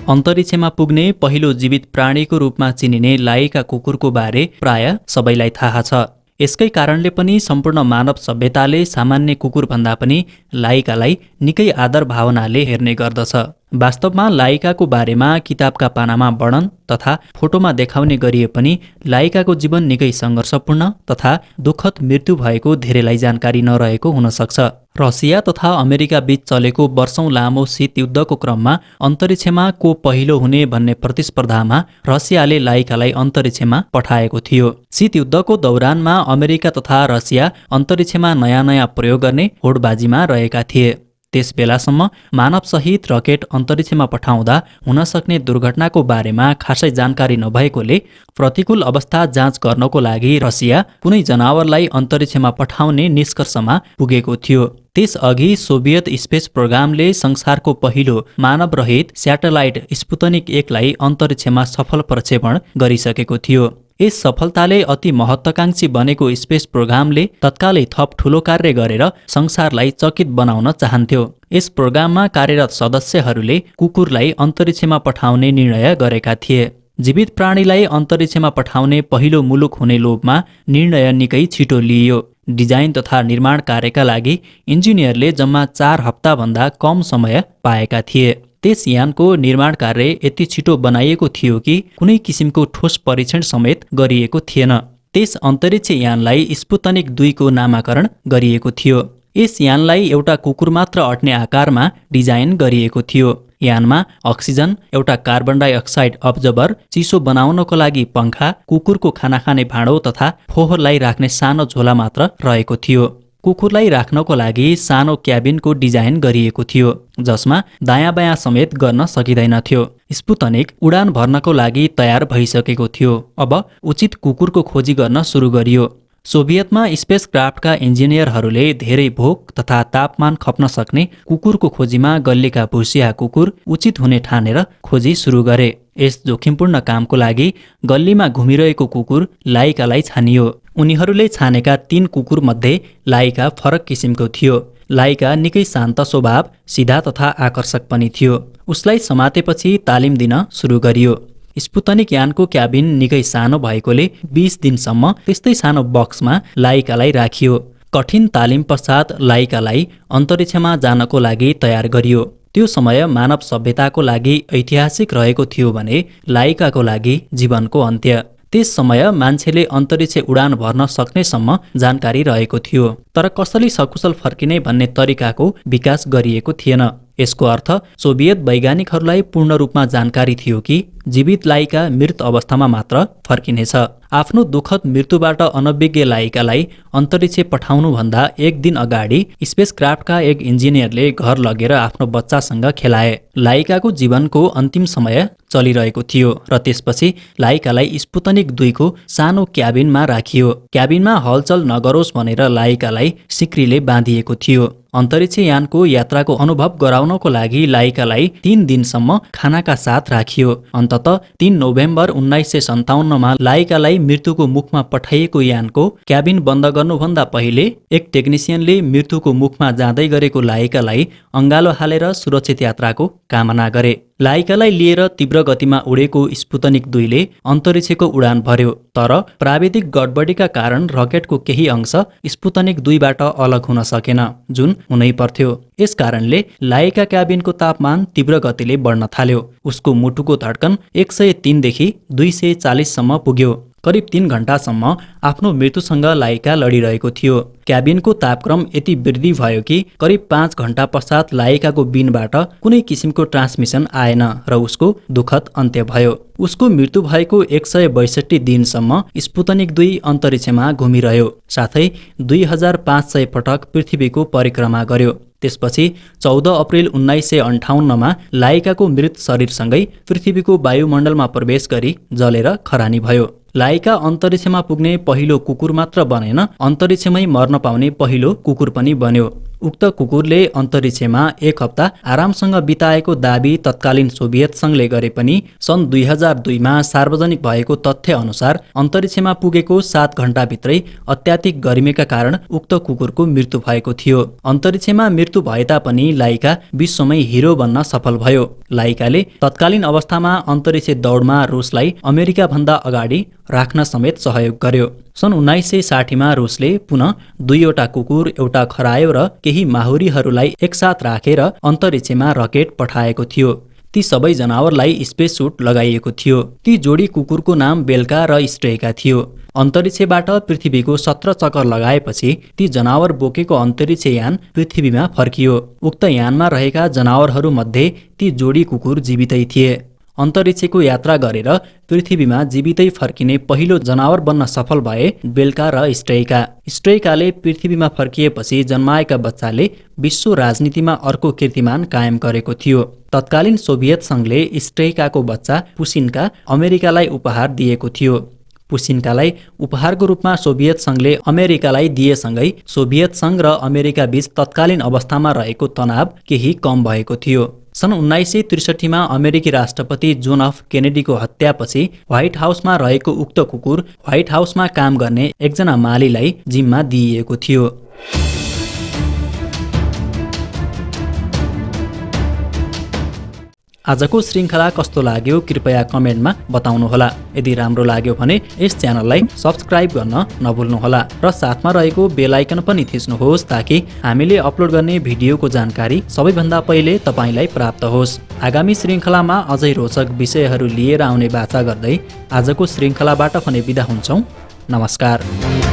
अन्तरिक्षमा पुग्ने पहिलो जीवित प्राणीको रूपमा चिनिने लाइका कुकुरको बारे प्राय सबैलाई थाहा छ। यसकै कारणले पनि सम्पूर्ण मानव सभ्यताले सामान्य कुकुरभन्दा पनि लाइकालाई निकै आदर भावनाले हेर्ने गर्दछ। वास्तवमा लाइकाको बारेमा किताबका पानामा वर्णन तथा फोटोमा देखाउने गरिए पनि लाइकाको जीवन निकै सङ्घर्षपूर्ण तथा दुःखद मृत्यु भएको धेरैलाई जानकारी नरहेको हुन सक्छ। रसिया तथा अमेरिका बीच चलेको वर्षौं लामो शीत युद्धको क्रममा अन्तरिक्षमा को पहिलो हुने भन्ने प्रतिस्पर्धामा रसियाले लाइकालाई अन्तरिक्षमा पठाएको थियो। शीत युद्धको दौरानमा अमेरिका तथा रसिया अन्तरिक्षमा नयाँ प्रयोग गर्ने होडबाजीमा रहेका थिए। त्यस बेलासम्म मानवसहित रकेट अन्तरिक्षमा पठाउँदा हुन सक्ने दुर्घटनाको बारेमा खासै जानकारी नभएकोले प्रतिकूल अवस्था जाँच गर्नको लागि रसिया कुनै जनावरलाई अन्तरिक्षमा पठाउने निष्कर्षमा पुगेको थियो। त्यसअघि सोभियत स्पेस प्रोग्रामले संसारको पहिलो मानवरहित स्याटेलाइट स्पुतनिक 1 लाई अन्तरिक्षमा सफल प्रक्षेपण गरिसकेको थियो। यस सफलताले अति महत्त्वाकांक्षी बनेको स्पेस प्रोग्रामले तत्कालै थप ठूलो कार्य गरेर संसारलाई चकित बनाउन चाहन्थ्यो। यस प्रोग्राममा कार्यरत सदस्यहरूले कुकुरलाई अन्तरिक्षमा पठाउने निर्णय गरेका थिए। जीवित प्राणीलाई अन्तरिक्षमा पठाउने पहिलो मुलुक हुने लोभमा निर्णय निकै छिटो लिइयो। डिजाइन तथा निर्माण कार्यका लागि इन्जिनियरले जम्मा 4 हप्ताभन्दा कम समय पाएका थिए। त्यस यानको निर्माण कार्य यति छिटो बनाइएको थियो कि कुनै किसिमको ठोस परीक्षण समेत गरिएको थिएन। त्यस अन्तरिक्ष यानलाई स्पुतनिक 2 को नामाकरण गरिएको थियो। यस यानलाई एउटा कुकुर मात्र अट्ने आकारमा डिजाइन गरिएको थियो। यानमा अक्सिजन, एउटा कार्बन डाइअक्साइड अब्जर्बर, चिसो बनाउनको लागि पंखा, कुकुरको खाना खाने भाँडो तथा फोहोरलाई राख्ने सानो झोला मात्र रहेको थियो। कुकुरलाई राख्नको लागि सानो क्याबिनको डिजाइन गरिएको थियो जसमा दायाँ बायाँ समेत गर्न सकिँदैनथ्यो। स्पुतनिक उडान भर्नको लागि तयार भइसकेको थियो। अब उचित कुकुरको खोजी गर्न सुरु गरियो। सोभियतमा स्पेसक्राफ्टका इन्जिनियरहरूले धेरै भोक तथा तापमान खप्न सक्ने कुकुरको खोजीमा गल्लीका भुसिया कुकुर उचित हुने ठानेर खोजी सुरु गरे। यस जोखिमपूर्ण कामको लागि गल्लीमा घुमिरहेको कुकुर लाइकालाई छानियो। उनीहरूले छानेका 3 कुकुर मध्ये लाइका फरक किसिमको थियो। लाइका निकै शान्त स्वभाव, सिधा तथा आकर्षक पनि थियो। उसलाई समातेपछि तालिम दिन सुरु गरियो। स्पुतनिक यानको क्याबिन निकै सानो भएकोले 20 दिनसम्म त्यस्तै सानो बक्समा लाइकालाई राखियो। कठिन तालिम पश्चात लाइकालाई अन्तरिक्षमा जानको लागि तयार गरियो। त्यो समय मानव सभ्यताको लागि ऐतिहासिक रहेको थियो भने लाइकाको लागि जीवनको अन्त्य। त्यस समय मान्छेले अन्तरिक्ष उडान भर्न सक्नेसम्म जानकारी रहेको थियो, तर कसरी सकुशल फर्किने भन्ने तरिकाको विकास गरिएको थिएन। यसको अर्थ सोभियत वैज्ञानिकहरूलाई पूर्ण रूपमा जानकारी थियो कि जीवित लाइका मृत अवस्थामा मात्र फर्किनेछ। आफ्नो दुःखद मृत्युबाट अनभिज्ञ लाइकालाई अन्तरिक्ष पठाउनुभन्दा 1 दिन अगाडि स्पेसक्राफ्टका एक इन्जिनियरले घर लगेर आफ्नो बच्चासँग खेलाए। लाइकाको जीवनको अन्तिम समय चलिरहेको थियो र त्यसपछि लाइकालाई स्पुतनिक 2 को सानो क्याबिनमा राखियो। क्याबिनमा हलचल नगरोस् भनेर लाइकालाई सिक्रीले बाँधिएको थियो। अन्तरिक्ष यानको यात्राको अनुभव गराउनको लागि लाइकालाई 3 दिनसम्म खानाका साथ राखियो। अन्ततः 3 नोभेम्बर 1957 मा लाइकालाई मृत्युको मुखमा पठाइएको यानको क्याबिन बन्द गर्नुभन्दा पहिले एक टेक्निसियनले मृत्युको मुखमा जाँदै गरेको लाइकालाई अङ्गालो हालेर सुरक्षित यात्राको कामना गरे। लाइकालाई लिएर तीव्र गतिमा उडेको स्पुतनिक 2 ले अन्तरिक्षको उडान भर्यो, तर प्राविधिक गडबडीका कारण रकेटको केही अंश स्पुतनिक 2 बाट अलग हुन सकेन, जुन हुनै पर्थ्यो। यस कारणले लाइका क्याबिनको तापमान तीव्र गतिले बढ्न थाल्यो। उसको मुटुको धड्कन 103 देखि 240 सम्म पुग्यो। करिब 3 घण्टासम्म आफ्नो मृत्युसँग लाइका लडिरहेको थियो। क्याबिनको तापक्रम यति वृद्धि भयो कि करिब 5 घण्टा पश्चात लाइकाको बिनबाट कुनै किसिमको ट्रान्समिसन आएन र उसको दुःखद अन्त्य भयो। उसको मृत्यु भएको 162 दिनसम्म स्पुतनिक 2 अन्तरिक्षमा घुमिरह्यो, साथै 2500 पटक पृथ्वीको परिक्रमा गर्यो। त्यसपछि 14 अप्रिल 1958 मा लाइकाको मृत शरीरसँगै पृथ्वीको वायुमण्डलमा प्रवेश गरी जलेर खरानी भयो। लाइका अन्तरिक्षमा पुग्ने पहिलो कुकुर मात्र बनेन, अन्तरिक्षमै मर्न पाउने पहिलो कुकुर पनि बन्यो। उक्त कुकुरले अन्तरिक्षमा 1 हप्ता आरामसँग बिताएको दाबी तत्कालीन सोभियत सङ्घले गरे पनि सन् 2002मा सार्वजनिक भएको तथ्य अनुसार अन्तरिक्षमा पुगेको 7 घण्टाभित्रै अत्याधिक गर्मीका कारण उक्त कुकुरको मृत्यु भएको थियो। अन्तरिक्षमा मृत्यु भए तापनि लाइका विश्वमै हिरो बन्न सफल भयो। लाइकाले तत्कालीन अवस्थामा अन्तरिक्ष दौडमा रुसलाई अमेरिका भन्दा अगाडि राख्न समेत सहयोग गर्यो। सन् 1960मा रुसले पुनः 2वटा कुकुर, एउटा खरायो र केही माहुरीहरूलाई एकसाथ राखेर अन्तरिक्षमा रकेट पठाएको थियो। ती सबै जनावरलाई स्पेस सुट लगाइएको थियो। ती जोडी कुकुरको नाम बेल्का र स्ट्रेका थियो। अन्तरिक्षबाट पृथ्वीको 17 चक्कर लगाएपछि ती जनावर बोकेको अन्तरिक्ष यान पृथ्वीमा फर्कियो। उक्त यानमा रहेका जनावरहरूमध्ये ती जोडी कुकुर जीवितै थिए। अन्तरिक्षको यात्रा गरेर पृथ्वीमा जीवितै फर्किने पहिलो जनावर बन्न सफल भए बेल्का र स्ट्रेका। स्ट्रेकाले पृथ्वीमा फर्किएपछि जन्माएका बच्चाले विश्व राजनीतिमा अर्को कीर्तिमान कायम गरेको थियो। तत्कालीन सोभियत सङ्घले स्ट्रेकाको बच्चा पुसिन्का अमेरिकालाई उपहार दिएको थियो। पुसिन्कालाई उपहारको रूपमा सोभियत सङ्घले अमेरिकालाई दिएसँगै सोभियत सङ्घ र अमेरिका बीच तत्कालीन अवस्थामा रहेको तनाव केही कम भएको थियो। सन् 1963मा अमेरिकी राष्ट्रपति जोन एफ केनेडीको हत्यापछि व्हाइट हाउसमा रहेको उक्त कुकुर व्हाइट हाउसमा काम गर्ने एकजना मालीलाई जिम्मा दिइएको थियो। आजको श्रृङ्खला कस्तो लाग्यो कृपया कमेन्टमा बताउनुहोला। यदि राम्रो लाग्यो भने यस च्यानललाई सब्स्क्राइब गर्न नभुल्नुहोला र साथमा रहेको बेल आइकन पनि थिच्नुहोस् ताकि हामीले अपलोड गर्ने भिडियोको जानकारी सबैभन्दा पहिले तपाईलाई प्राप्त होस्। आगामी श्रृङ्खलामा अझै रोचक विषयहरू लिएर आउने बाचा गर्दै आजको श्रृङ्खलाबाट भने बिदा हुन्छौँ। नमस्कार।